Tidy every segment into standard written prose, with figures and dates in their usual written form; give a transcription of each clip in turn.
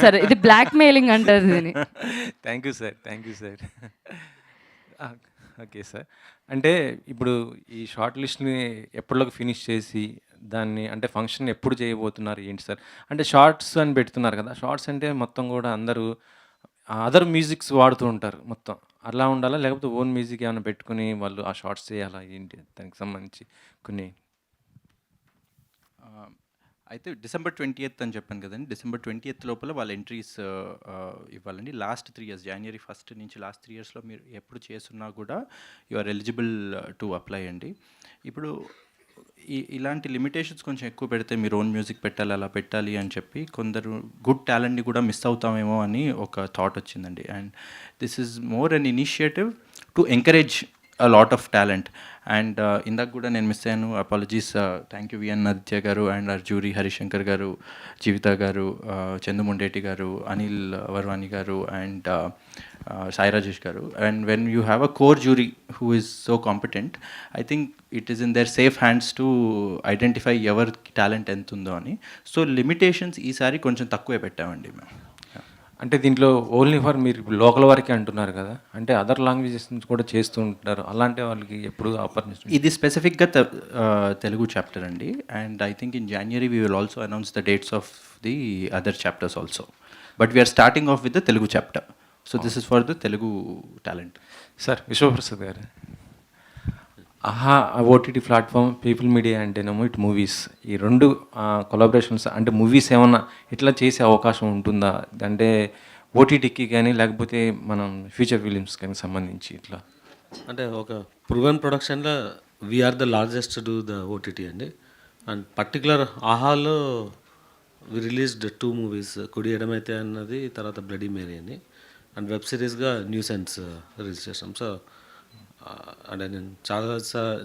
Sir ఇది black mailing అంటారు దీన్ని. Thank you sir, thank you sir. Okay sir. అంటే ఇప్పుడు ఈ షార్ట్ లిస్ట్ని ఎప్పటిలోకి ఫినిష్ చేసి దాన్ని అంటే ఫంక్షన్ ఎప్పుడు చేయబోతున్నారు ఏంటి సార్? అంటే షార్ట్స్ అని పెడుతున్నారు కదా, షార్ట్స్ అంటే మొత్తం కూడా అందరూ అదర్ మ్యూజిక్స్ వాడుతూ ఉంటారు మొత్తం. అలా ఉండాలా, లేకపోతే ఓన్ మ్యూజిక్ ఏమైనా పెట్టుకుని వాళ్ళు ఆ షార్ట్స్ చేయాలా ఏంటి, దానికి సంబంధించి కొన్ని? అయితే డిసెంబర్ 20th అని చెప్పాను కదండి. డిసెంబర్ 20th లోపల వాళ్ళ ఎంట్రీస్ ఇవ్వాలండి. లాస్ట్ 3 ఇయర్స్, జనవరి 1 నుంచి లాస్ట్ 3 ఇయర్స్లో మీరు ఎప్పుడు చేస్తున్నా కూడా you are eligible to apply అండి. ఇప్పుడు ఇలాంటి లిమిటేషన్స్ కొంచెం ఎక్కువ పెడితే మీరు ఓన్ మ్యూజిక్ పెట్టాలి, అలా పెట్టాలి అని చెప్పి కొందరు గుడ్ టాలెంట్ని కూడా మిస్ అవుతామేమో అని ఒక థాట్ వచ్చిందండి. And this is more an initiative to encourage a lot of talent. And ఇందాక కూడా నేను మిస్ అయ్యాను, apologies. Thank you VN Aditya garu and are jury Harishankar గారు, జీవిత గారు, చందుముండేటి గారు, అనిల్ వర్వాణి గారు అండ్ సాయి రాజేష్ గారు. And when you have a core jury who is so competent, I think it is in there safe hands to identify ఎవరి టాలెంట్ ఎంత ఉందో అని. సో లిమిటేషన్స్ ఈసారి కొంచెం తక్కువే పెట్టామండి మేము. అంటే దీంట్లో ఓన్లీ ఫర్ మీరు లోకల్ వరకే అంటున్నారు కదా, అంటే అదర్ లాంగ్వేజెస్ నుంచి కూడా చేస్తూ ఉంటారు, అలాంటి వాళ్ళకి ఎప్పుడు ఆపర్చునిటీ? ఇది స్పెసిఫిక్గా తెలుగు చాప్టర్ అండి. And I think in January we will also announce the dates of the other chapters also. But we're starting off with the Telugu chapter. So this is for the Telugu talent. Sir Vishwaprasad garu, Aha OTT platform, people media అంటేనేమో ఇటు movies, ఈ రెండు collaborations అంటే movies ఏమన్నా ఇట్లా చేసే అవకాశం ఉంటుందా? అంటే ఓటీటీకి కానీ లేకపోతే మనం ఫ్యూచర్ ఫిలిమ్స్ కానీ సంబంధించి ఇట్లా? అంటే ఒక ప్రూవెన్ ప్రొడక్షన్లో we are the largest to the OTT అండి. అండ్ పర్టికులర్ ఆహాలో వి రిలీజ్డ్ 2 మూవీస్, కుడి ఎడమైతే అన్నది, తర్వాత బ్లడీ మేరీ అని. అండ్ వెబ్ సిరీస్గా న్యూ సెన్స్ రిలీజ్ చేసాం. సో అంటే నేను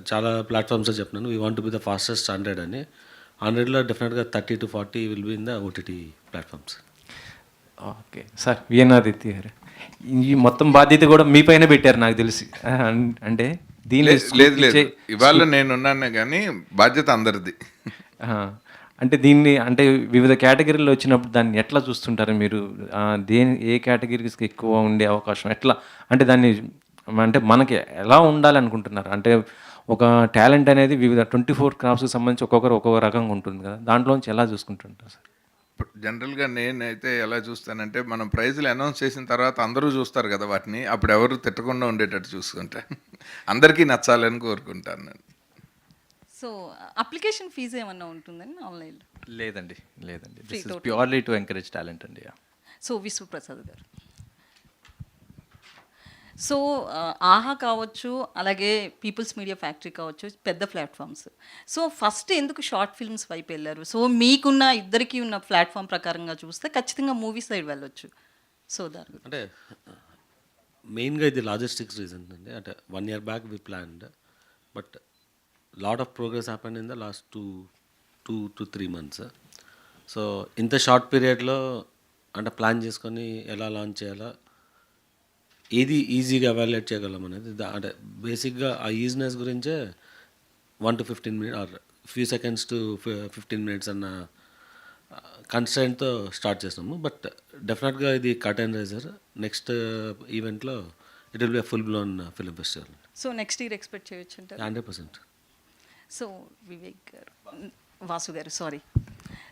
చాలా ప్లాట్ఫామ్స్లో చెప్పినాను, we want be the fastest 100 అని. 100లో డెఫినెట్గా 30 to 40 will be in the OTT platforms. Okay sir, VN Aditya garu, ఈ మొత్తం బాధ్యత కూడా మీ పైన పెట్టారు నాకు తెలిసి. అంటే దీని లేదు, ఇవాళ నేనున్నాను కానీ బాధ్యత అందరిది. అంటే దీన్ని అంటే వివిధ కేటగిరీలో వచ్చినప్పుడు దాన్ని ఎట్లా చూస్తుంటారు మీరు? ఏ కేటగిరీస్కి ఎక్కువ ఉండే అవకాశం ఎట్లా, అంటే దాన్ని అంటే మనకి ఎలా ఉండాలి అనుకుంటున్నారు? అంటే ఒక టాలెంట్ అనేది వివిధ 24 క్రాఫ్ట్స్కి సంబంధించి ఒక్కొక్కరు ఒక్కొక్క రకంగా ఉంటుంది కదా, దాంట్లోంచి ఎలా చూసుకుంటుంటారు సార్? జనరల్గా నేనైతే ఎలా చూస్తానంటే, మనం ప్రైజులు అనౌన్స్ చేసిన తర్వాత అందరూ చూస్తారు కదా వాటిని, అప్పుడు ఎవరు తిట్టకుండా ఉండేటట్టు చూసుకుంటా. అందరికీ నచ్చాలని కోరుకుంటాను నేను. సో అప్లికేషన్ ఫీజు ఏమన్నా ఉంటుందండి ఆన్లైన్లో? లేదండి. This is purely to encourage talent అండి. సో విశ్వప్రసాద్ గారు, సో ఆహా కావచ్చు, అలాగే పీపుల్స్ మీడియా ఫ్యాక్టరీ కావచ్చు, పెద్ద ప్లాట్ఫామ్స్. సో ఫస్ట్ ఎందుకు షార్ట్ ఫిల్మ్స్ వైపు వెళ్ళారు? సో మీకున్న ఇద్దరికి ఉన్న ప్లాట్ఫామ్ ప్రకారంగా చూస్తే ఖచ్చితంగా మూవీ సైడ్ వెళ్ళొచ్చు. సో దాని అంటే మెయిన్గా ఇది లాజిస్టిక్స్ రీజన్ అండి. అంటే 1 year back we planned, but lot of progress happen in the last 2 to 3 months. సో ఇంత షార్ట్ పీరియడ్లో అంటే ప్లాన్ చేసుకొని ఎలా లాంచ్ చేయాలా, ఏది ఈజీగా ఎవాల్యుయేట్ చేయగలం అనేది అంటే బేసిక్గా ఆ ఈజినెస్ గురించే 1 to 15 minutes or few seconds to 15 minutes అన్న కన్స్టెంట్తో స్టార్ట్ చేసినాము. బట్ డెఫినెట్గా ఇది కట్ అండ్ రైజర్. నెక్స్ట్ ఈవెంట్లో it will be full blown film festival. So next year expect చేయొచ్చు అంటారు? 100%. సో వివేక్ గారు, వాసు గారు సారీ,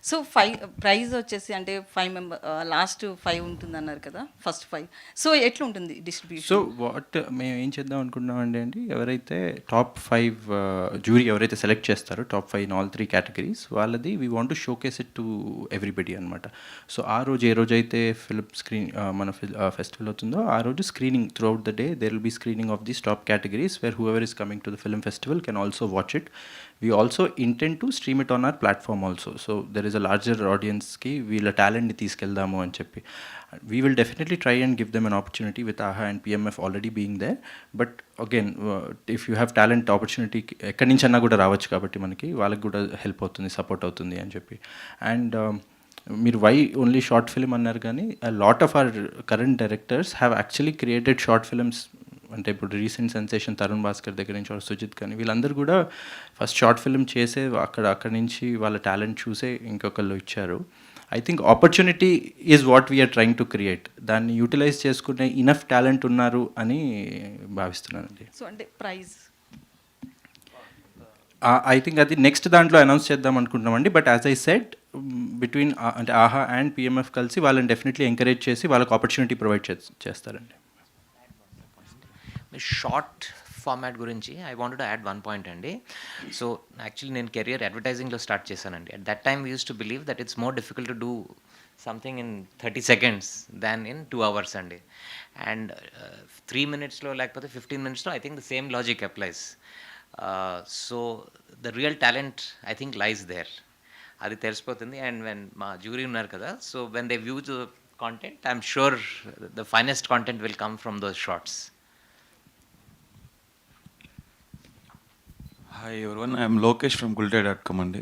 సో 5 ప్రైజ్ వచ్చేసి అంటే 5 మెంబర్, లాస్ట్ 5 ఉంటుంది అన్నారు కదా, ఫస్ట్ 5. సో ఎట్లా ఉంటుంది డిస్ట్రిబ్యూషన్? సో వాట్ మేము ఏం చేద్దాం అనుకుంటున్నామండి అండి, ఎవరైతే టాప్ 5 జ్యూరీ ఎవరైతే సెలెక్ట్ చేస్తారో, టాప్ 5 ఇన్ ఆల్ 3 కేటగిరీస్, వాళ్ళది we want to showcase it to everybody అనమాట. సో ఆ రోజు ఏ రోజైతే ఫిల్మ్ స్క్రీన్ మన ఫెస్టివల్ అవుతుందో ఆ రోజు screening throughout the day there will be screening of these top categories where whoever is coming to the film festival can also watch it. We also intend to stream it on our platform also. So there is a larger audience ki veela talent ni తీసుకెళ్దాము అని చెప్పి. We will definitely try and give them an opportunity with AHA and PMF already being there. But again, if you have talent opportunity ఎక్కడి నుంచి అన్నా కూడా రావచ్చు కాబట్టి మనకి వాళ్ళకి కూడా హెల్ప్ అవుతుంది, సపోర్ట్ అవుతుంది అని చెప్పి. అండ్ మీరు వై ఓన్లీ షార్ట్ ఫిల్మ్ అన్నారు కానీ lot of our current directors have actually created short films. అంటే ఇప్పుడు రీసెంట్ సెన్సేషన్ తరుణ్ భాస్కర్ దగ్గర నుంచి సుజిత్ కానీ వీళ్ళందరూ కూడా ఫస్ట్ షార్ట్ ఫిల్మ్ చేసే అక్కడి నుంచి వాళ్ళ టాలెంట్ చూసే ఇంకొకళ్ళు ఇచ్చారు. I think opportunity is what we're trying to create. దాన్ని యూటిలైజ్ చేసుకునే ఇనఫ్ టాలెంట్ ఉన్నారు అని భావిస్తున్నానండి. సో అంటే ప్రైజ్ ఐ థింక్ అది నెక్స్ట్ దాంట్లో అనౌన్స్ చేద్దాం అనుకుంటున్నామండి. But as I said, between అంటే ఆహా అండ్ పిఎంఎఫ్ కలిసి వాళ్ళని డెఫినెట్లీ ఎంకరేజ్ చేసి వాళ్ళకి ఆపర్చునిటీ ప్రొవైడ్ చేస్తారండి. షార్ట్ ఫార్మాట్ గురించి I wanted to add 1 point అండి. సో యాక్చువల్లీ నేను కెరియర్ అడ్వర్టైజింగ్లో స్టార్ట్ చేశానండి. At that time we use to believe that it's more difficult to do something in 30 seconds than in 2 hours అండి. And 3 minutesలో లేకపోతే 15 minutesలో I think the same logic applies. So the real talent I think lies there, అది తెలిసిపోతుంది. And when మా jury ఉన్నారు కదా, so when they view the content I'm sure the finest content will come from those shorts. Hi everyone, I am Lokesh from Gultay.com andi.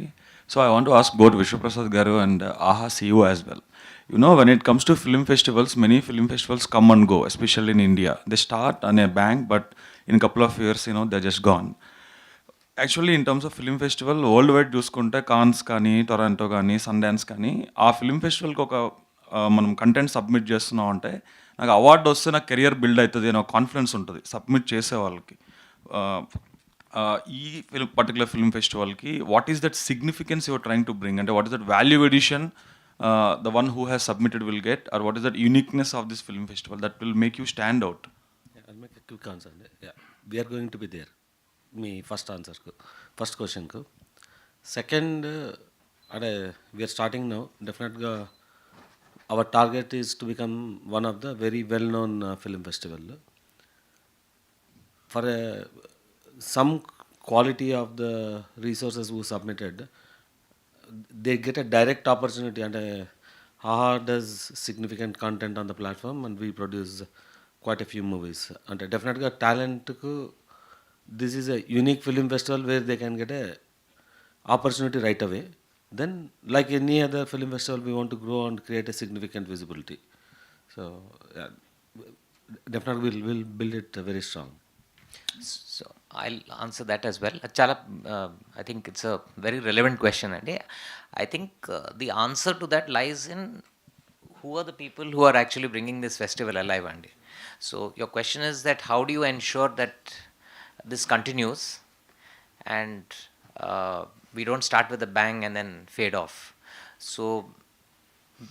So I want to ask both Vishwa Prasad garu and AHA CEO as well. You know, when it comes to film festivals, many film festivals come and go, especially in India. They start on a bang, but in a couple of years, you know, they're just gone. Actually, in terms of film festival, worldwide చూసుకుంటే cons కానీ, Toronto కానీ, Sundance కానీ, ఆ film ఫెస్టివల్కి ఒక మనం content submit చేస్తున్నాం అంటే నాకు అవార్డు వస్తే నాకు కెరియర్ బిల్డ్ అవుతుంది అనే కాన్ఫిడెన్స్ ఉంటుంది సబ్మిట్ చేసే వాళ్ళకి. ఈ పర్టికులర్ ఫిల్మ్ ఫెస్టివల్కి what is that significance your trying to bring, అంటే what is that value addition the one who has submitted will get, or what is that uniqueness of this film festival that will make you stand out? I'll make a quick answer. Yeah, we are going to be there. మీ first క్వశ్చన్కు. Second, అంటే we are starting now. డెఫినెట్గా our target is to become one of the very well known film festival. For some quality of the resources who submitted, they get a direct opportunity. And AHA does significant content on the platform and we produce quite a few movies. And definitely talent ku, this is a unique film festival where they can get a opportunity right away. Then like any other film festival, we want to grow and create a significant visibility. So yeah, definitely we'll build it very strong. So I'll answer that as well. Chala, I think it's a very relevant question, and I think the answer to that lies in who are the people who are actually bringing this festival alive, Andy. So your question is that how do you ensure that this continues and we don't start with a bang and then fade off? So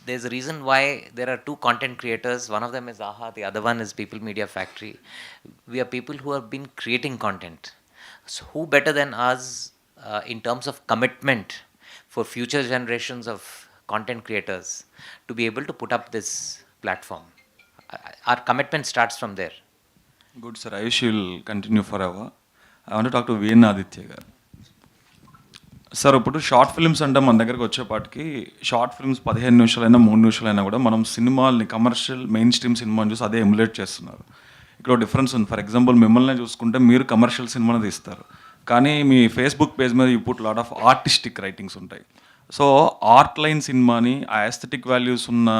there's a reason why there are 2 content creators. One of them is AHA, the other one is People Media Factory. We are people who have been creating content. So who better than us in terms of commitment for future generations of content creators to be able to put up this platform? Our commitment starts from there. Good sir, I wish you will continue forever. I want to talk to Veena Aditya garu. Sir ఇప్పుడు short films అంటే మన దగ్గరకు వచ్చేపాటికి short films 15 నిమిషాలైనా 3 నిమిషాలైనా కూడా మనం సినిమాల్ని కమర్షియల్ మెయిన్ స్ట్రీమ్ సినిమాని చూసి అదే ఎమ్యులేట్ చేస్తున్నారు. ఇక్కడ డిఫరెన్స్ ఉంది. ఫర్ ఎగ్జాంపుల్ మిమ్మల్ని చూసుకుంటే మీరు కమర్షియల్ సినిమాని తీస్తారు, కానీ మీ ఫేస్బుక్ పేజ్ మీద you put lot of artistic writings ఉంటాయి. సో ఆర్ట్ లైన్ సినిమాని, ఆ ఎస్థెటిక్ వాల్యూస్ ఉన్న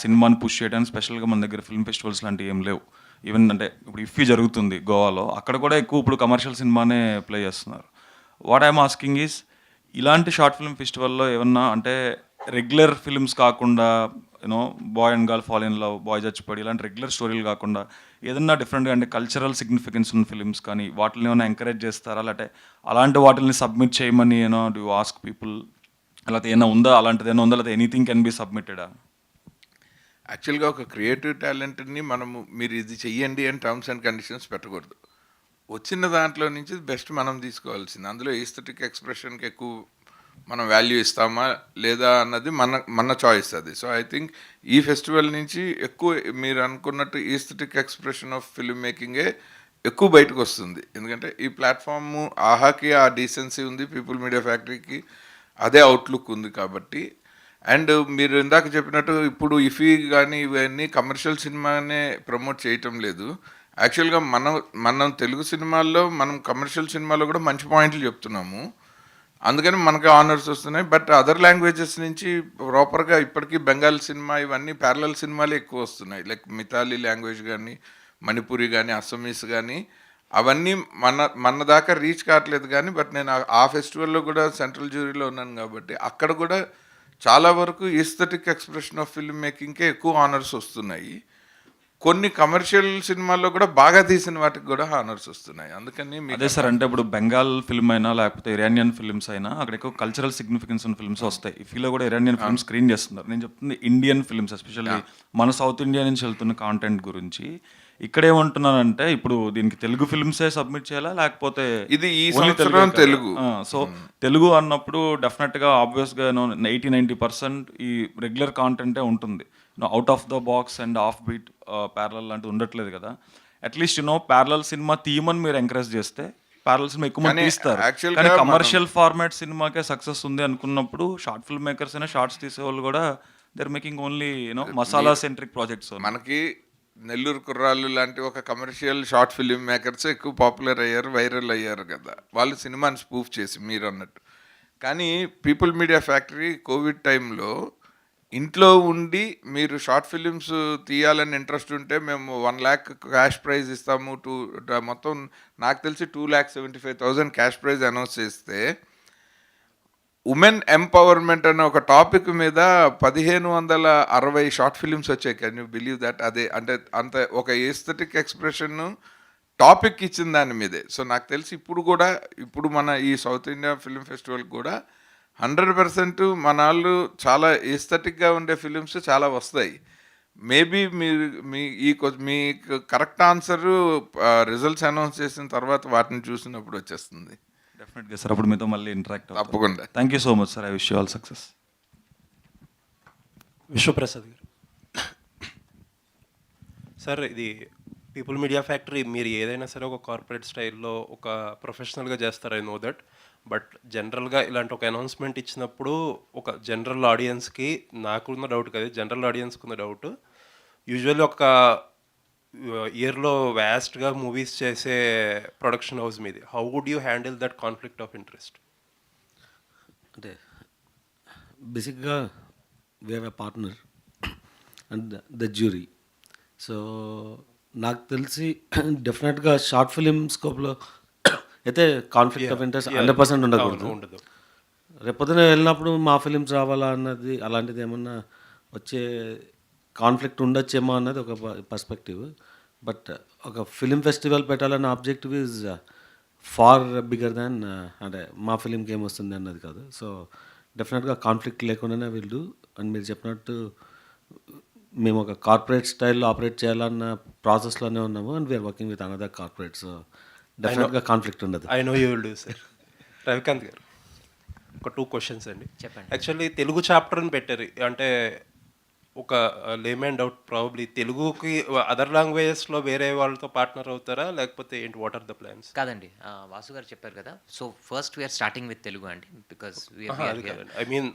సినిమాని పుష్ చేయడానికి స్పెషల్గా మన దగ్గర ఫిల్మ్ ఫెస్టివల్స్ లాంటివి ఏం లేవు. ఈవెన్ అంటే ఇప్పుడు ఇఫీ జరుగుతుంది గోవాలో, అక్కడ కూడా ఎక్కువ ఇప్పుడు కమర్షియల్ సినిమానే ప్లే చేస్తున్నారు. వాట్ ఐఎమ్ ఆస్కింగ్ ఈస్, ఇలాంటి షార్ట్ ఫిల్మ్ ఫెస్టివల్లో ఏమన్నా అంటే రెగ్యులర్ ఫిల్మ్స్ కాకుండా, you know boy and girl fall in love, boy చచ్చిపోయి, ఇలాంటి రెగ్యులర్ స్టోరీలు కాకుండా ఏదన్నా డిఫరెంట్గా అంటే కల్చరల్ సిగ్నిఫికెన్స్ ఉన్న ఫిల్మ్స్ కానీ వాటిని ఏమైనా ఎంకరేజ్ చేస్తారా? లేకపోతే అలాంటి వాటిని సబ్మిట్ చేయమని యూనో డూ ఆస్క్ పీపుల్, లేకపోతే ఏమైనా ఉందా, అలాంటిది ఏమైనా ఉందా, లేకపోతే ఎనీథింగ్ కెన్ బి సబ్మిటెడా? యాక్చువల్గా ఒక క్రియేటివ్ టాలెంట్ని మనము మీరు ఇది చెయ్యండి అని టర్మ్స్ అండ్ కండిషన్స్ పెట్టకూడదు. వచ్చిన దాంట్లో నుంచి బెస్ట్ మనం తీసుకోవాల్సింది. అందులో ఈస్థెటిక్ ఎక్స్ప్రెషన్కి ఎక్కువ మనం వాల్యూ ఇస్తామా లేదా అన్నది మన చాయిస్ అది. సో ఐ థింక్ ఈ ఫెస్టివల్ నుంచి ఎక్కువ మీరు అనుకున్నట్టు ఈస్థెటిక్ ఎక్స్ప్రెషన్ ఆఫ్ ఫిల్మ్ మేకింగే ఎక్కువ బయటకు వస్తుంది. ఎందుకంటే ఈ ప్లాట్ఫామ్ ఆహాకి ఆ డీసెన్సీ ఉంది, పీపుల్ మీడియా ఫ్యాక్టరీకి అదే అవుట్లుక్ ఉంది కాబట్టి. అండ్ మీరు ఇందాక చెప్పినట్టు ఇప్పుడు ఇఫీ కానీ ఇవన్నీ కమర్షియల్ సినిమానే ప్రమోట్ చేయటం లేదు. యాక్చువల్గా మనం తెలుగు సినిమాల్లో మనం కమర్షియల్ సినిమాలో కూడా మంచి పాయింట్లు చెప్తున్నాము, అందుకని మనకి ఆనర్స్ వస్తున్నాయి. బట్ అదర్ లాంగ్వేజెస్ నుంచి ప్రాపర్గా ఇప్పటికీ బెంగాల్ సినిమా ఇవన్నీ ప్యారలల్ సినిమాలే ఎక్కువ వస్తున్నాయి. లైక్ మితాలి లాంగ్వేజ్ కానీ, మణిపురి కానీ, అస్సమీస్ కానీ, అవన్నీ మన దాకా రీచ్ కావట్లేదు. కానీ బట్ నేను ఆ ఫెస్టివల్లో కూడా సెంట్రల్ జ్యూరీలో ఉన్నాను కాబట్టి అక్కడ కూడా చాలా వరకు ఈస్థెటిక్ ఎక్స్ప్రెషన్ ఆఫ్ ఫిల్మ్ మేకింగ్కే ఎక్కువ ఆనర్స్ వస్తున్నాయి. కొన్ని కమర్షియల్ సినిమాల్లో కూడా బాగా తీసిన వాటికి కూడా హానర్స్ వస్తున్నాయి. అందుకని అదే సార్, అంటే ఇప్పుడు బెంగాల్ ఫిల్మ్ అయినా లేకపోతే ఇరానియన్ ఫిల్మ్స్ అయినా అక్కడ ఎక్కువ కల్చరల్ సిగ్నిఫికెన్స్ ఉన్న ఫిల్మ్స్ వస్తాయి. ఈ ఫీల్లో కూడా ఇరానియన్ ఫిల్మ్ స్క్రీన్ చేస్తున్నారు. నేను చెప్తుంది ఇండియన్ ఫిల్మ్స్, ఎస్పెషల్లీ మన సౌత్ ఇండియా నుంచి వెళ్తున్న కాంటెంట్ గురించి. ఇక్కడ ఏమంటున్నానంటే ఇప్పుడు దీనికి తెలుగు ఫిల్మ్సే సబ్మిట్ చేయాలా లేకపోతే ఇది ఈ సంవత్సరం తెలుగు. సో తెలుగు అన్నప్పుడు డెఫినెట్గా ఆబ్వియస్గా 80-90% ఈ రెగ్యులర్ కాంటెంటే ఉంటుంది. Out of the box and off beat parallel లాంటివి ఉండట్లేదు కదా. అట్లీస్ట్ ప్యారలల్ సినిమా తీయమని మీరు ఎంకరేజ్ చేస్తే ప్యారలల్ సినిమా ఎక్కువ మంది తీస్తారు. కానీ కమర్షియల్ ఫార్మాట్ సినిమాకే సక్సెస్ ఉంది అనుకున్నప్పుడు షార్ట్ ఫిల్మ్ మేకర్స్ అయినా షార్ట్స్ తీసేవాళ్ళు కూడా they are making only masala centric projects. మనకి నెల్లూరు కుర్రాళ్ళు లాంటి ఒక కమర్షియల్ షార్ట్ ఫిల్మ్ మేకర్స్ ఎక్కువ పాపులర్ అయ్యారు, వైరల్ అయ్యారు కదా వాళ్ళు, సినిమాని స్పూఫ్ చేసి మీరు అన్నట్టు. కానీ పీపుల్ మీడియా ఫ్యాక్టరీ కోవిడ్ టైంలో ఇంట్లో ఉండి మీరు షార్ట్ ఫిలిమ్స్ తీయాలని ఇంట్రెస్ట్ ఉంటే మేము 1 lakh క్యాష్ ప్రైజ్ ఇస్తాము, మొత్తం నాకు తెలిసి 2,75,000 క్యాష్ ప్రైజ్ అనౌన్స్ చేస్తే ఉమెన్ ఎంపవర్మెంట్ అనే ఒక టాపిక్ మీద 1,560 షార్ట్ ఫిలిమ్స్ వచ్చాయి. Can you believe that? అదే అంటే అంత ఒక ఎస్థెటిక్ ఎక్స్ప్రెషన్ టాపిక్ ఇచ్చిన దాని మీదే. సో నాకు తెలిసి ఇప్పుడు మన ఈ సౌత్ ఇండియా ఫిల్మ్ ఫెస్టివల్ కూడా 100% మన వాళ్ళు చాలా ఎస్థెటిక్గా ఉండే ఫిలిమ్స్ చాలా వస్తాయి. మేబీ మీరు మీకు కరెక్ట్ ఆన్సర్ రిజల్ట్స్ అనౌన్స్ చేసిన తర్వాత వాటిని చూసినప్పుడు వచ్చేస్తుంది. డెఫినెట్గా సార్, అప్పుడు మీతో మళ్ళీ ఇంటరాక్ట్ తప్పకుండా. Thank you so much sir. I wish you all success. Vishwaprasad గారు సార్, ఇది పీపుల్ మీడియా ఫ్యాక్టరీ మీరు ఏదైనా సరే ఒక కార్పొరేట్ స్టైల్లో ఒక ప్రొఫెషనల్గా చేస్తారు, ఐ నో దట్. బట్ జనరల్గా ఇలాంటి ఒక అనౌన్స్మెంట్ ఇచ్చినప్పుడు ఒక జనరల్ ఆడియన్స్కి, నాకున్న డౌట్ కదా, జనరల్ ఆడియన్స్కి ఉన్న డౌట్, యూజువల్లీ ఒక ఇయర్లో వ్యాస్ట్గా మూవీస్ చేసే ప్రొడక్షన్ హౌస్ మీది. How would you handle that conflict of interest? అంటే బేసిక్గా we have a partner and the jury. So నాకు తెలిసి డెఫినెట్గా షార్ట్ ఫిలిం స్కోప్లో అయితే కాన్ఫ్లిక్ట్ ఆఫ్ ఇంట్రెస్ట్ 100% ఉండకూడదు. రేపొద్దున వెళ్ళినప్పుడు మా ఫిలిమ్స్ రావాలా అన్నది, అలాంటిది ఏమన్నా వచ్చే కాన్ఫ్లిక్ట్ ఉండొచ్చేమో అన్నది ఒక పర్స్పెక్టివ్. బట్ ఒక ఫిలిం ఫెస్టివల్ పెట్టాలన్న objective is far bigger than అంటే మా ఫిలింకి ఏమొస్తుంది అన్నది కాదు. సో డెఫినెట్గా కాన్ఫ్లిక్ట్ లేకుండానే వీళ్ళు, అండ్ మీరు చెప్పినట్టు మేము ఒక కార్పొరేట్ స్టైల్లో ఆపరేట్ చేయాలన్న ప్రాసెస్లోనే ఉన్నాము, and we're working with another corporate. So డెఫినెట్గా కాన్ఫ్లిక్ట్ ఉండదు. I know you will do sir. Ravikanth garu, ఒక 2 questions అండి. చెప్పండి. యాక్చువల్లీ తెలుగు చాప్టర్ని పెట్టారు, అంటే ఒక లేమెన్ డౌట్, ప్రాబబ్లీ తెలుగుకి అదర్ లాంగ్వేజెస్లో వేరే వాళ్ళతో పార్ట్నర్ అవుతారా లేకపోతే ఏంటి, వాట్ ఆర్ ద ప్లాన్స్? కాదండి, వాసు గారు చెప్పారు కదా, so first we're starting with Telugu అండి, బికాస్ ఐ మీన్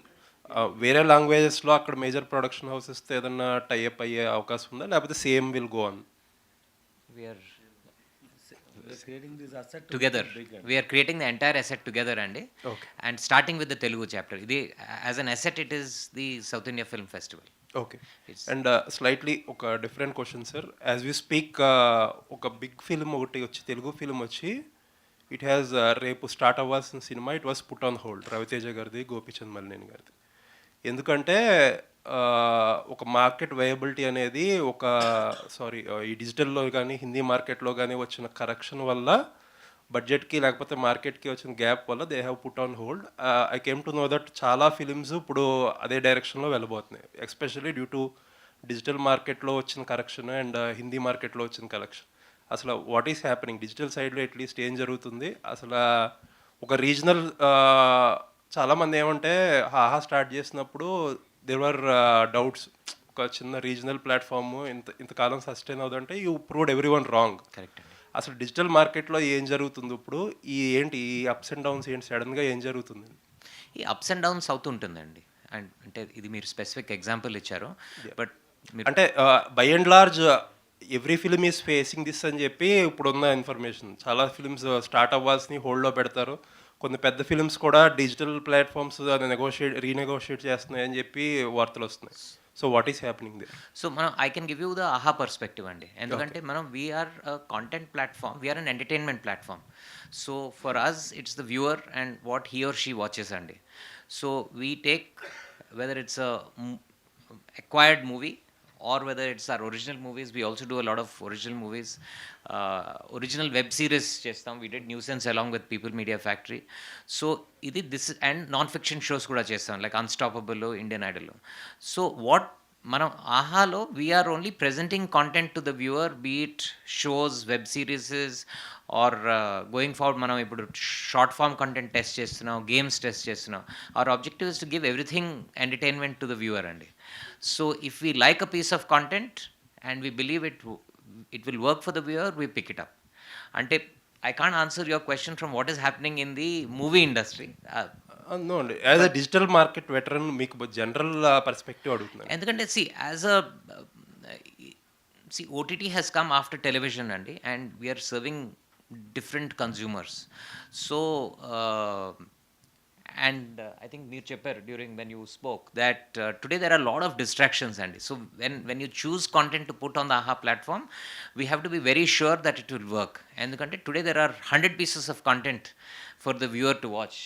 వేరే లాంగ్వేజెస్లో అక్కడ మేజర్ ప్రొడక్షన్ హౌసెస్తో ఏదన్నా టైఅప్ అయ్యే అవకాశం ఉందా, లేకపోతే same will go on? We're together we are creating the entire asset together అండి. And starting with the Telugu chapter, ఇది as an asset it is the South India Film Festival. Okay. And slightly ఒక different question sir. As we speak ఒక big film ఒకటి వచ్చి, Telugu film వచ్చి, it has రేపు start అవ్వాల్సిన cinema, it was put on hold, Raviteja గారిది, గోపీచంద్ మల్లేని గారిది. ఎందుకంటే ఒక మార్కెట్ వయబిలిటీ అనేది ఈ డిజిటల్లో కానీ హిందీ మార్కెట్లో కానీ వచ్చిన కరెక్షన్ వల్ల, బడ్జెట్కి లేకపోతే మార్కెట్కి వచ్చిన గ్యాప్ వల్ల they have put on hold. I came to know that చాలా ఫిలిమ్స్ ఇప్పుడు అదే డైరెక్షన్లో వెళ్ళబోతున్నాయి, ఎస్పెషల్లీ డ్యూ టు డిజిటల్ మార్కెట్లో వచ్చిన కరెక్షన్ అండ్ హిందీ మార్కెట్లో వచ్చిన కరెక్షన్. అసలు వాట్ ఈస్ హ్యాపెనింగ్ డిజిటల్ సైడ్లో అట్లీస్ట్ ఏం జరుగుతుంది అసలు? ఒక రీజనల్ చాలామంది ఏమంటే హాహా స్టార్ట్ చేసినప్పుడు దేర్ ఆర్ డౌట్స్, ఒక చిన్న రీజనల్ ప్లాట్ఫామ్ ఇంతకాలం సస్టైన్ అవుతుందంటే you proved every one wrong. Correct. అసలు డిజిటల్ మార్కెట్లో ఏం జరుగుతుంది ఇప్పుడు, ఈ అప్స్ అండ్ డౌన్స్ ఏంటి, సడన్గా ఏం జరుగుతుంది? ఈ అప్స్ అండ్ డౌన్స్ అవుతూ ఉంటుందండి. అండ్ అంటే ఇది మీరు స్పెసిఫిక్ ఎగ్జాంపుల్ ఇచ్చారు, బట్ అంటే by and large every film is facing this అని చెప్పి ఇప్పుడున్న ఇన్ఫర్మేషన్. చాలా ఫిలిమ్స్ స్టార్ట్ అవ్వాల్సిని హోల్డ్లో పెడతారు, కొన్ని పెద్ద ఫిలిమ్స్ కూడా డిజిటల్ ప్లాట్ఫామ్స్ రీనెగోషియేట్ చేస్తున్నాయని చెప్పి వార్తలు వస్తున్నాయి. So what is happening there? So మనం I can give you the Aha perspective అండి. ఎందుకంటే మనం we are content platform, we are an entertainment platform. So for us it's the viewer and what he or she watches అండి. So we take whether it's a acquired movie or whether it's our original movies. We also do a lot of original movies, original web series chestam. We did Nuisance along with People Media Factory. So this and non-fiction shows kuda chestam, like Unstoppable, Indian Idol. So what మనం ఆహాలో we are only presenting content to the viewer, be it shows, web series are going forward. మనం ఇప్పుడు short form content test చేస్తున్నాం, games test చేస్తున్నాం. Our objective is to give everything entertainment to the viewer అండి. So if we like a piece of content and we believe it will work for the viewer, we pick it up. అంటే I can't answer your question from what is happening in the movie industry. No అండి, as a digital market veteran మీకు general perspective అడుగుతున్నాను. ఎందుకంటే OTT has come after television అండి, and we are serving different consumers. So I think మీరు చెప్పారు during when you spoke that today there are a lot of distractions అండి. So when you choose content to put on the AHA platform, we have to be very sure that it will work. ఎందుకంటే today there are 100 pieces of content for the viewer to watch.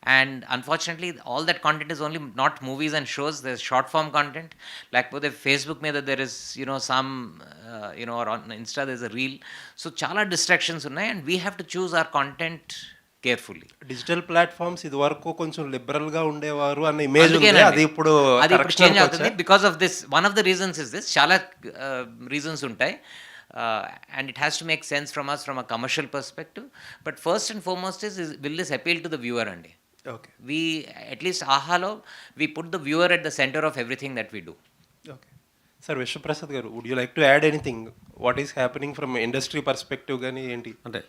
And unfortunately, all that content is only not movies and shows. There's short form content. Like with the Facebook, there is, some, or on Insta, there's a reel. So, chala distractions unnai, and we have to choose our content carefully. Digital platforms ఇది వరకు కొంచెం liberal గా ఉండేవారు అన్న image ఉంది, అది ఇప్పుడు change అవుతుంది. Because of this, one of the reasons is this. చాలా రీజన్స్ ఉంటాయి. And it has to make sense from us from a commercial perspective. But first and foremost is will this appeal to the viewer andi? Okay. We, at least AHAlo, we put the viewer at the center of everything that we do. Okay. Sir, Vishwa Prasad garu, would you like to add anything? What is happening from industry perspective గానీ ఏంటి? అంటే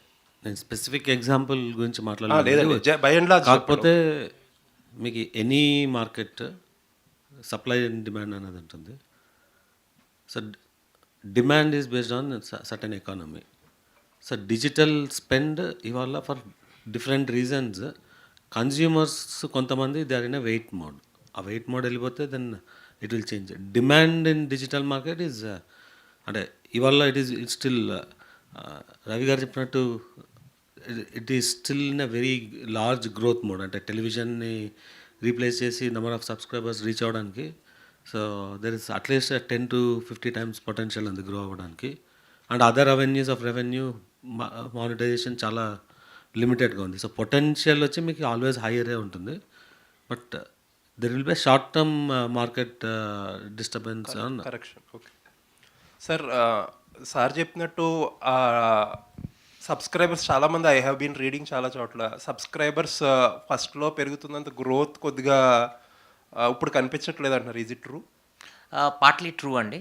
నేను specific example గురించి లేదండి, మాట్లాడలేదు. By and large కాకపోతే మీకు any market supply and demand అనేది ఉంటుంది. So demand is based on certain economy. So digital spend ఇవాళ ఫర్ డిఫరెంట్ రీజన్స్ కన్జ్యూమర్స్ కొంతమంది they are in a wait mode. ఆ వెయిట్ మోడ్ వెళ్ళిపోతే then it will change. Demand in digital market is అంటే ఇవాళ it still Ravi garu చెప్పినట్టు it is still in a very large growth mode. అంటే టెలివిజన్ని replace చేసి number of subscribers reach అవ్వడానికి so there is at least 10 to 50 times potential ఉంది grow అవ్వడానికి. And other avenues of revenue monetization చాలా లిమిటెడ్గా ఉంది. సో పొటెన్షియల్ వచ్చి మీకు ఆల్వేస్ హైయరే ఉంటుంది. But there will be short term market disturbance on correction. Okay sir, sir చెప్పినట్టు సబ్స్క్రైబర్స్ చాలామంది ఐ హ్యావ్ బీన్ రీడింగ్ చాలా చోట్ల సబ్స్క్రైబర్స్ ఫస్ట్లో పెరుగుతున్నంత గ్రోత్ కొద్దిగా ఇప్పుడు కనిపించట్లేదు అంటున్నారు. Is it true? Partly true అండి,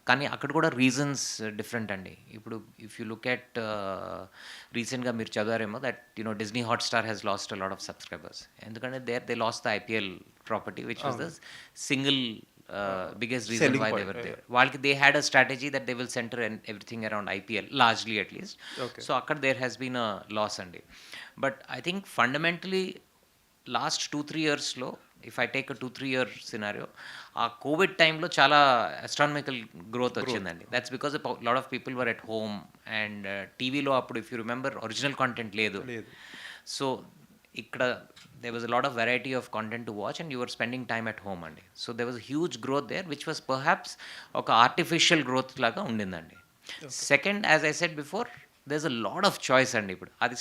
కానీ అక్కడ కూడా రీజన్స్ డిఫరెంట్ అండి. ఇప్పుడు ఇఫ్ యూ లుక్ ఎట్ రీసెంట్గా మీరు చదివారేమో that Disney Hotstar has lost a lot of subscribers. ఎందుకంటే they lost the IPL property which was the single biggest reason why they were there. వాళ్ళకి they had a strategy that they will center everything around IPL largely at least. Okay. So అక్కడ there has been a loss అండి. But I think fundamentally last 2-3 yearsలో if I take a 2-3 year scenario, ఆ Covid టైంలో చాలా astronomical growth వచ్చిందండి. That's because a lot of people were at home and టీవీలో అప్పుడు if you remember original content లేదు. So ఇక్కడ there was a lot of variety of content to watch and you were spending time at home అండి. So there was a huge growth there which was perhaps ఒక artificial growth లాగా ఉండిందండి. Second, as I said before, there's a lot of choice అండి. ఇప్పుడు అది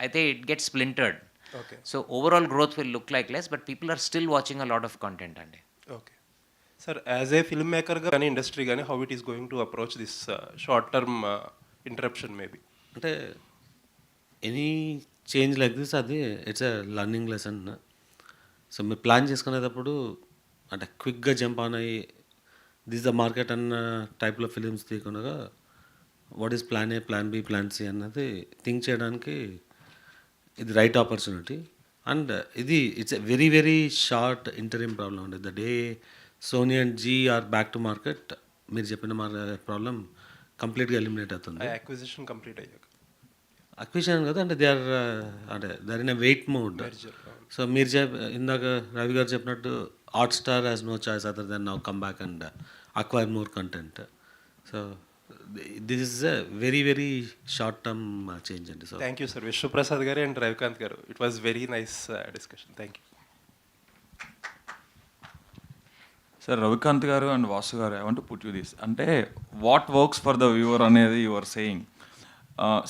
అయితే it gets splintered. Okay. So overall growth will look like less but people are still watching a lot of content అండి. Okay sir, as a film మేకర్గా కానీ industry కానీ how it is going to approach this short term interruption maybe? అంటే any change like this అది it's a learning lesson. So మీరు plan చేసుకునేటప్పుడు అంటే క్విక్గా జంప్ ఆన్ అయ్యి దిస్ ద మార్కెట్ అన్న టైప్లో ఫిలిమ్స్ తీయకుండా what is plan A, plan B, plan C అన్నది థింక్ చేయడానికి ఇది రైట్ ఆపర్చునిటీ. అండ్ ఇది it's a very very short interim problem అండి. The day Sony and Zee are back to market మీరు చెప్పిన ప్రాబ్లం కంప్లీట్గా ఎలిమినేట్ అవుతుంది. అక్విజిషన్ కంప్లీట్ అయ్యాక అక్విజిషన్ కదా అంటే they are in a wait mode. So మీరు ఇందాక రవి గారు చెప్పినట్టు Hotstar has no choice other than now come back and acquire more content. So this is a very very short term change అండి. So thank you sir Vishwaprasad garu and Ravikanth garu. It was very nice discussion. Thank you. Sir Ravikanth garu and Vasu garu I want put you this అంటే what works for the viewer అనేది you are saying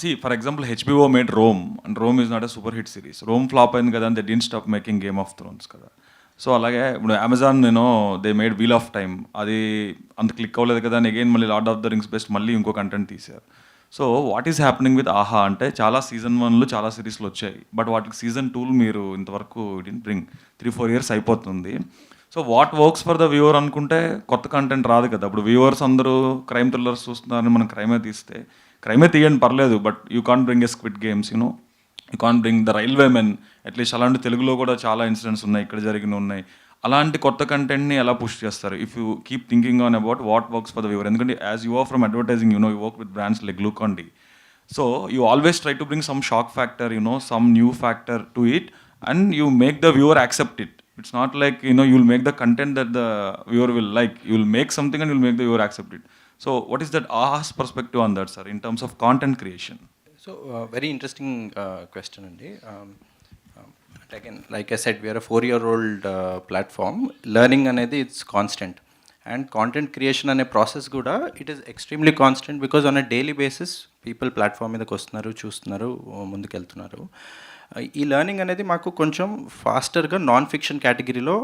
see for example HBO made Rome and Rome is not a super hit series. Rome flop అయింది కదా, they did stop making Game of Thrones కదా. So అలాగే ఇప్పుడు Amazon they made Wheel of Time, అది అంత click అవ్వలేదు కదా అని అగైన్ మళ్ళీ Lord of the Rings best మళ్ళీ ఇంకో కంటెంట్ తీశారు. So what is happening with Aha అంటే చాలా సీజన్ 1లు చాలా సిరీస్లు వచ్చాయి, బట్ వాటికి సీజన్ 2లు మీరు ఇంతవరకు బ్రింగ్ 3-4 years అయిపోతుంది. So what works for the viewer అనుకుంటే కొత్త కంటెంట్ రాదు కదా. ఇప్పుడు వ్యూవర్స్ అందరూ క్రైమ్ థ్రిల్లర్స్ చూస్తున్నారని మనం క్రైమే తీస్తే క్రైమే తీయండి పర్లేదు, but you can't bring a squid games, you can't bring the railway men. At least అలాంటి తెలుగులో కూడా చాలా ఇన్సిడెంట్స్ ఉన్నాయి, ఇక్కడ జరిగిన ఉన్నాయి. అలాంటి కొత్త కంటెంట్ని ఎలా పుష్ చేస్తారు if you keep thinking on about what works for the viewer? ఎందుకంటే as you are from advertising, you work with brands like Glucon D. So you always try to bring some shock factor, some new factor to it, and you make the viewer accept it. It's not like, you'll make the content that the viewer will like. You'll make something and you'll make the viewer accept it. So what is that AHA's perspective on that, sir, in terms of content creation? So very interesting question, Andy. Again, like I said, we are a 4-year-old platform. Learning anedi it's constant, and content creation ane process kuda it is extremely constant, because on a daily basis people platform మీద వస్తున్నారు, చూస్తున్నారు, ముందుకెళ్తున్నారు. ఈ learning అనేది మాకు కొంచెం ఫాస్టర్గా non fiction కేటగిరీలో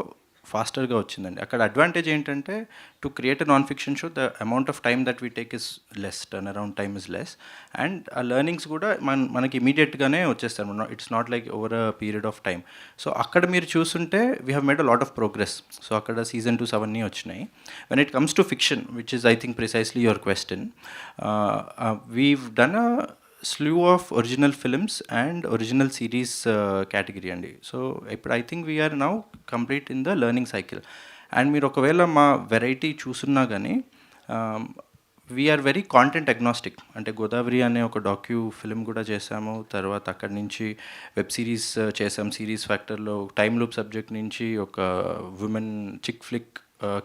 ఫాస్టర్గా వచ్చిందండి. అక్కడ అడ్వాంటేజ్ ఏంటంటే to create a non fiction show the amount of time that we take is less, turn around time is less, and ఆ లెర్నింగ్స్ కూడా మనకి ఇమీడియట్గానే వచ్చేస్తారు. It's not like over a period of time. So అక్కడ మీరు చూస్తుంటే we have made a lot of progress. So అక్కడ season 2 అవన్నీ వచ్చినాయి. When it comes to fiction, which is I think precisely your question, weave done a slew of original films and original series category అండి. So ఇప్పుడు I think we are now complete in the learning cycle. And మీరు ఒకవేళ మా variety చూసున్నా కానీ we are very content agnostic. అంటే గోదావరి అనే ఒక డాక్యూ film కూడా చేసాము, తర్వాత అక్కడి నుంచి వెబ్ సిరీస్ చేసాం. సిరీస్ ఫ్యాక్టర్లో టైమ్ లూప్ సబ్జెక్ట్ నుంచి ఒక ఉమెన్ చిక్ ఫ్లిక్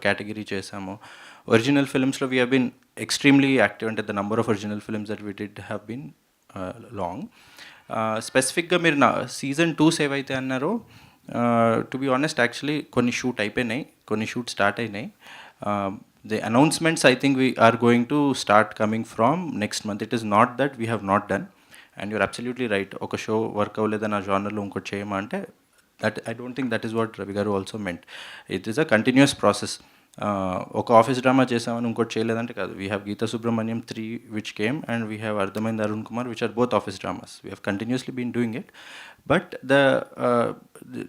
కేటగిరీ చేసాము. ఒరిజినల్ ఫిల్మ్స్లో we have been extremely active. అంటే the number of original films that we did have been long. స్పెసిఫిక్గా మీరు నా సీజన్ 2 ఏవైతే అన్నారో, టు బీ ఆనెస్ట్ యాక్చువల్లీ కొన్ని షూట్ అయిపోయినాయి, కొన్ని షూట్ స్టార్ట్ అయినాయి. The announcements I think we are going to start coming from next month. It is not that we have not done, and you're absolutely right. ఒక show work అవ్వలేదని ఆ జానర్లో ఇంకోటి చేయమా అంటే that I don't think that is what Ravi garu also meant. It is a continuous process. ఒక office drama చేసామని ఇంకోటి చేయలేదంటే కాదు. We have Geetha Subrahmanyam 3 which came, and we have అర్థమైంది Arun Kumar, which are both office dramas. We have continuously been doing it, but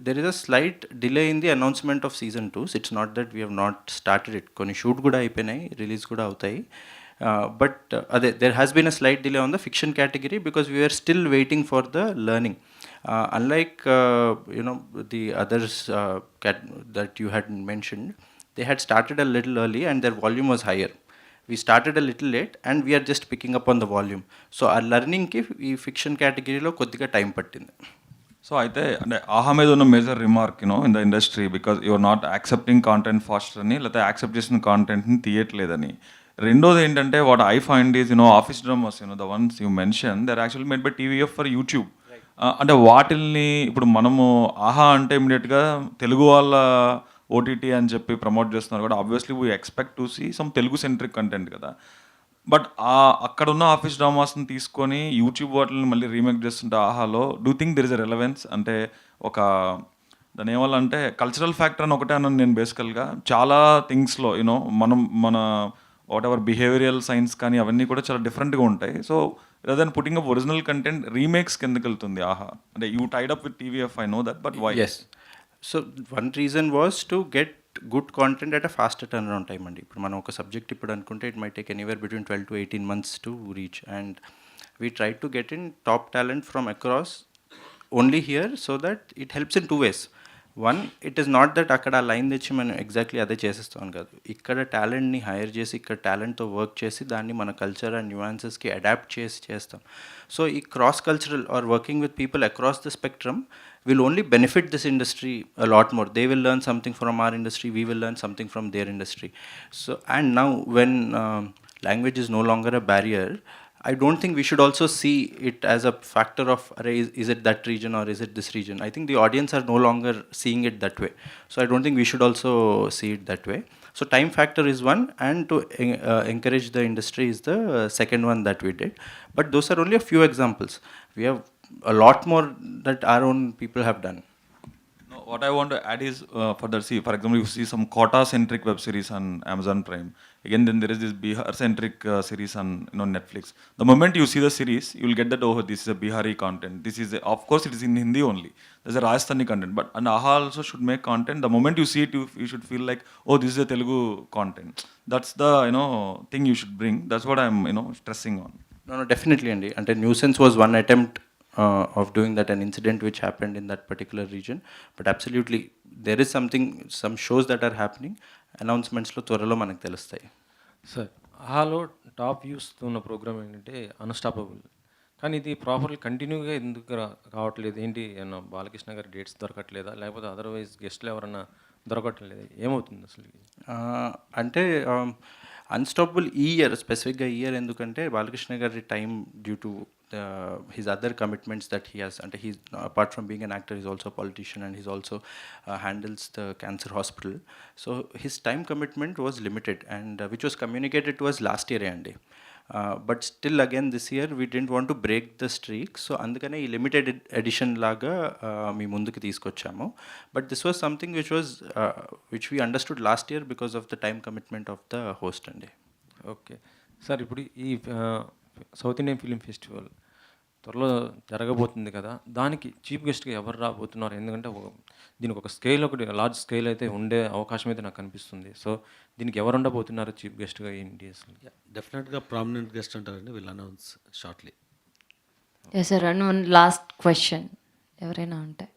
there is a slight delay in the announcement of season 2. It's not that we have not started it. కొన్ని shoot కూడా అయిపోయినాయి, release కూడా అవుతాయి. But అదే there has been a slight delay on the fiction category because we are still waiting for the learning. Unlike the others that you had mentioned, they had started a little early and their volume was higher. We started a little late and we are just picking up on the volume. So our learning ki ee fiction category lo koddiga time pattindi. So అయితే అంటే ఆహా మీద ఉన్న major remark in the industry because you are not accepting content faster అని, లేకపోతే accept చేసిన కాంటెంట్ని తీయట్లేదని. రెండోది ఏంటంటే what I find is office dramas the ones you mention they're actually made by TVF for YouTube. అంటే వాటిల్ని ఇప్పుడు మనము ఆహా అంటే ఇమీడియట్గా తెలుగు వాళ్ళ ఓటీటీ అని చెప్పి ప్రమోట్ చేస్తున్నారు కూడా. Obviously we expect to see some Telugu centric content కదా. బట్ అక్కడ ఉన్న ఆఫీస్ డ్రామాస్ని తీసుకొని యూట్యూబ్ వాటిని మళ్ళీ రీమేక్ చేస్తుంటే ఆహాలో do think there is a relevance? అంటే ఒక దాని ఏమల్లంటే కల్చరల్ ఫ్యాక్టర్ అని ఒకటే అన్నాను నేను బేసికల్గా. చాలా థింగ్స్లో మన వాట్ ఎవర్ బిహేవియరల్ సైన్స్ కానీ అవన్నీ కూడా చాలా డిఫరెంట్గా ఉంటాయి. So rather than putting up original content, remakes కిందకి వెళ్తుంది ఆహా. అంటే you tied up with TVF, I know that, but why? Yes. So one reason was to get good content at a faster turn around time అండి. ఇప్పుడు మనం ఒక subject ఇప్పుడు అనుకుంటే it may take anywhere between 12 to 18 months to reach, and we try to get in top talent from across only here so that it helps in 2 ways. One, it is not that అక్కడ ఆ line తెచ్చి మనం exactly అదే చేసేస్తాం కాదు. ఇక్కడ టాలెంట్ని hire చేసి ఇక్కడ టాలెంట్తో వర్క్ చేసి దాన్ని మన కల్చర్ అండ్ న్యూయాన్సెస్కి అడాప్ట్ చేసి చేస్తాం. సో ఈ cross cultural or working with people across the spectrum will only benefit this industry a lot more. They will learn something from our industry, we will learn something from their industry. So, and now when language is no longer a barrier, I don't think we should also see it as a factor of is it that region or is it this region. I think the audience are no longer seeing it that way. So I don't think we should also see it that way. So time factor is one, and to encourage the industry is the second one that we did. But those are only a few examples. We have a lot more that our own people have done. No, what I want to add is further, see, for example, you see some Kota-centric web series on Amazon Prime. Again, then there is this Bihar-centric series on Netflix. The moment you see the series, you will get that, oh, this is a Bihari content. This is, of course, it is in Hindi only. There's a Rajasthani content. But and AHA also should make content. The moment you see it, you should feel like, oh, this is a Telugu content. That's the, thing you should bring. That's what I'm, stressing on. No, definitely, Andy. And nuisance was one attempt of doing that, an incident which happened in that particular region. But absolutely, there is some shows that are happening. Announcements lo tvaralo manaku telustayi. Sir ఆహాలో top views ఉన్న programme ఏంటంటే unstoppable, కానీ ఇది properly కంటిన్యూగా ఎందుకు రావట్లేదు? ఏంటి ఏమన్నా బాలకృష్ణ గారి డేట్స్ దొరకట్లేదా, లేకపోతే అదర్వైజ్ గెస్ట్లు ఎవరన్నా దొరకట్లేదా, ఏమవుతుంది అసలు? అంటే అన్స్టాపబుల్ ఈ ఇయర్, స్పెసిఫిక్గా ఈ ఇయర్ ఎందుకంటే బాలకృష్ణ గారి time due to his other commitments that he has, and he's, apart from being an actor, he's also a politician, and he's also handles the cancer hospital. So his time commitment was limited, and which was communicated to us last year, Andy. But still again this year we didn't want to break the streak, so andukane ee limited edition laga mee munduku teeskochamu. But this was something which we understood last year because of the time commitment of the host, Andy. Okay sir, ఇప్పుడు ఈ south Indian film festival త్వరలో జరగబోతుంది కదా, దానికి chief గెస్ట్గా ఎవరు రాబోతున్నారు? ఎందుకంటే దీనికి ఒక స్కేల్, ఒకటి లార్జ్ స్కేల్ అయితే ఉండే అవకాశం అయితే నాకు కనిపిస్తుంది. సో దీనికి ఎవరు ఉండబోతున్నారు చీఫ్ గెస్ట్గా ఏంటి అసలు? డెఫినెట్గా ప్రామినెంట్ గెస్ట్ అంటారండి, will announce shortly. Yes sir, and one last question ఎవరైనా ఉంటే.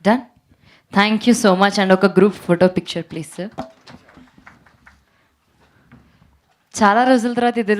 Done, thank you so much. And ఒక group photo picture please sir. చాలా రోజుల తర్వాత ఇది